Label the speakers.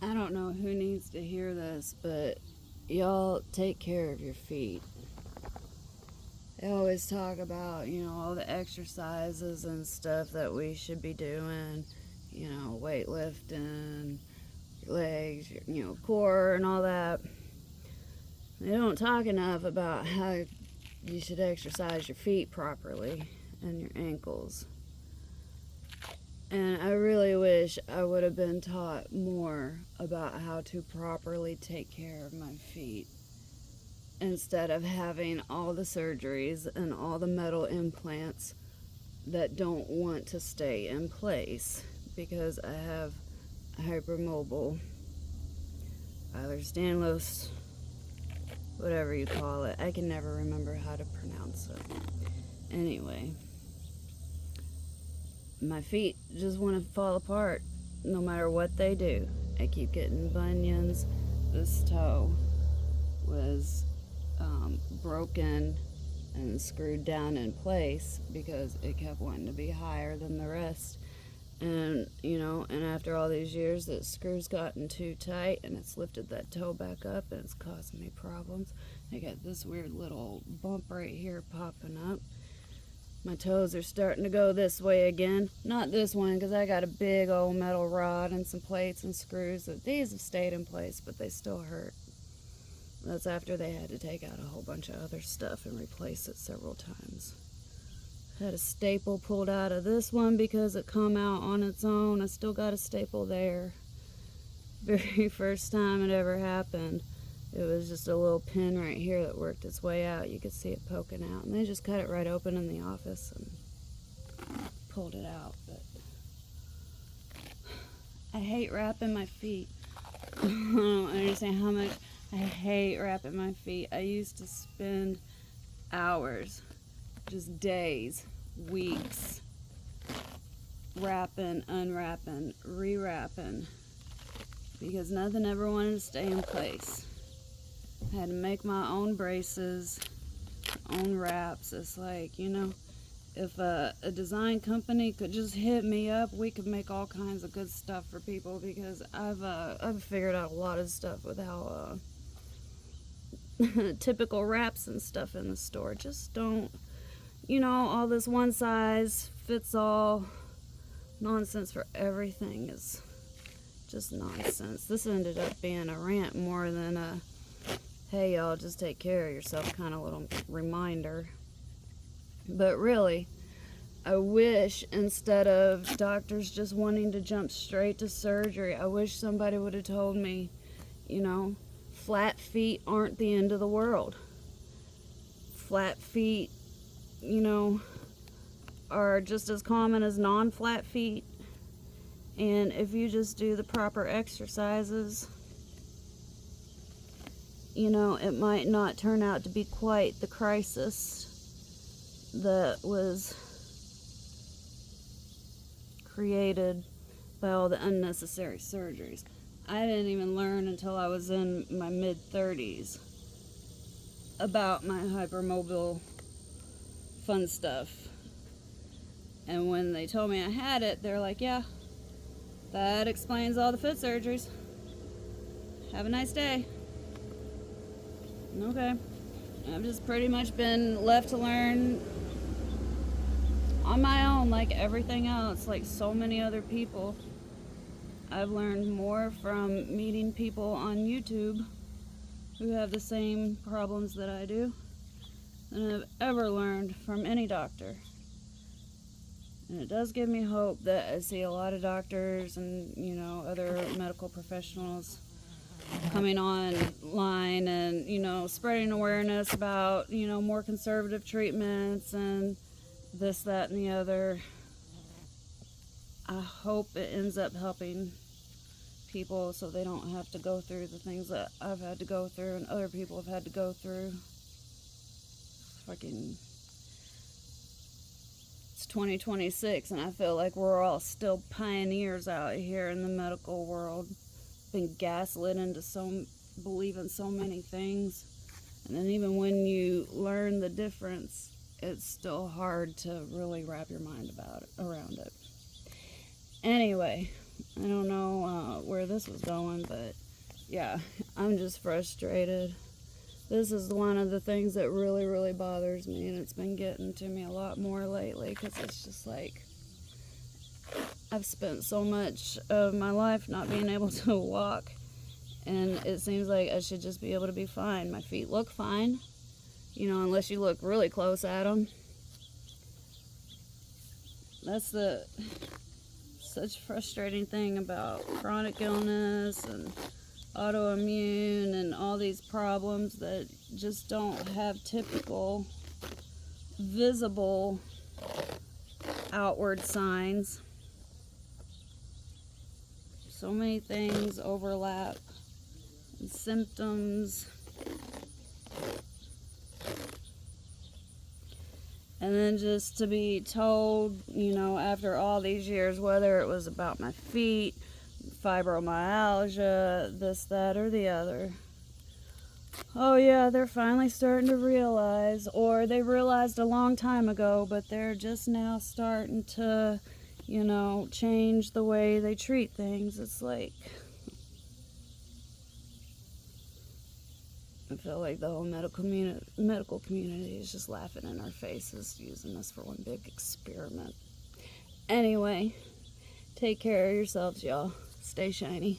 Speaker 1: I don't know who needs to hear this, but y'all take care of your feet. They always talk about, all the exercises and stuff that we should be doing, weightlifting, your legs, your core, and all that. They don't talk enough about how you should exercise your feet properly and your ankles. And I really wish I would have been taught more about how to properly take care of my feet instead of having all the surgeries and all the metal implants that don't want to stay in place because I have hypermobile Ehlers-Danlos, whatever you call it. I can never remember how to pronounce it. Anyway, my feet just want to fall apart no matter what they do. I keep getting bunions. This toe was broken and screwed down in place because it kept wanting to be higher than the rest. And, and after all these years, the screw's gotten too tight and it's lifted that toe back up and it's causing me problems. I got this weird little bump right here popping up. My toes are starting to go this way again. Not this one, because I got a big old metal rod and some plates and screws. These have stayed in place, but they still hurt. That's after they had to take out a whole bunch of other stuff and replace it several times. Had a staple pulled out of this one because it come out on its own. I still got a staple there. Very first time it ever happened, it was just a little pin right here that worked its way out. You could see it poking out. And they just cut it right open in the office and pulled it out. But I hate wrapping my feet. I don't understand how much I hate wrapping my feet. I used to spend hours, just days, weeks, wrapping, unwrapping, rewrapping, because nothing ever wanted to stay in place. I had to make my own braces, own wraps. It's like, if a design company could just hit me up, we could make all kinds of good stuff for people, because I've figured out a lot of stuff with how typical wraps and stuff in the store just don't, all this one size fits all nonsense for everything is just nonsense. This ended up being a rant more than a hey y'all, just take care of yourself kind of little reminder. But really, I wish instead of doctors just wanting to jump straight to surgery, I wish somebody would have told me, flat feet aren't the end of the world. Flat feet, are just as common as non-flat feet. And if you just do the proper exercises, it might not turn out to be quite the crisis that was created by all the unnecessary surgeries. I didn't even learn until I was in my mid-30s about my hypermobile fun stuff. And when they told me I had it, they're like, yeah, that explains all the foot surgeries. Have a nice day. Okay. I've just pretty much been left to learn on my own, like everything else, like so many other people. I've learned more from meeting people on YouTube who have the same problems that I do than I've ever learned from any doctor. And it does give me hope that I see a lot of doctors and, other medical professionals coming online and, spreading awareness about, more conservative treatments and this, that, and the other. I hope it ends up helping people so they don't have to go through the things that I've had to go through and other people have had to go through. It's 2026 and I feel like we're all still pioneers out here in the medical world. Been gaslit into believing so many things, and then even when you learn the difference, it's still hard to really wrap your mind around it. Anyway, I don't know where this was going, but yeah, I'm just frustrated. This is one of the things that really, really bothers me, and it's been getting to me a lot more lately because it's just like I've spent so much of my life not being able to walk, and it seems like I should just be able to be fine. My feet look fine, unless you look really close at them. That's the such frustrating thing about chronic illness and autoimmune and all these problems that just don't have typical visible outward signs. So many things overlap and symptoms. And then just to be told, after all these years, whether it was about my feet, fibromyalgia, this, that, or the other. Oh yeah, they're finally starting to realize, or they realized a long time ago, but they're just now starting to, change the way they treat things. It's like, I feel like the whole medical community is just laughing in our faces, using us for one big experiment. Anyway, take care of yourselves, y'all. Stay shiny.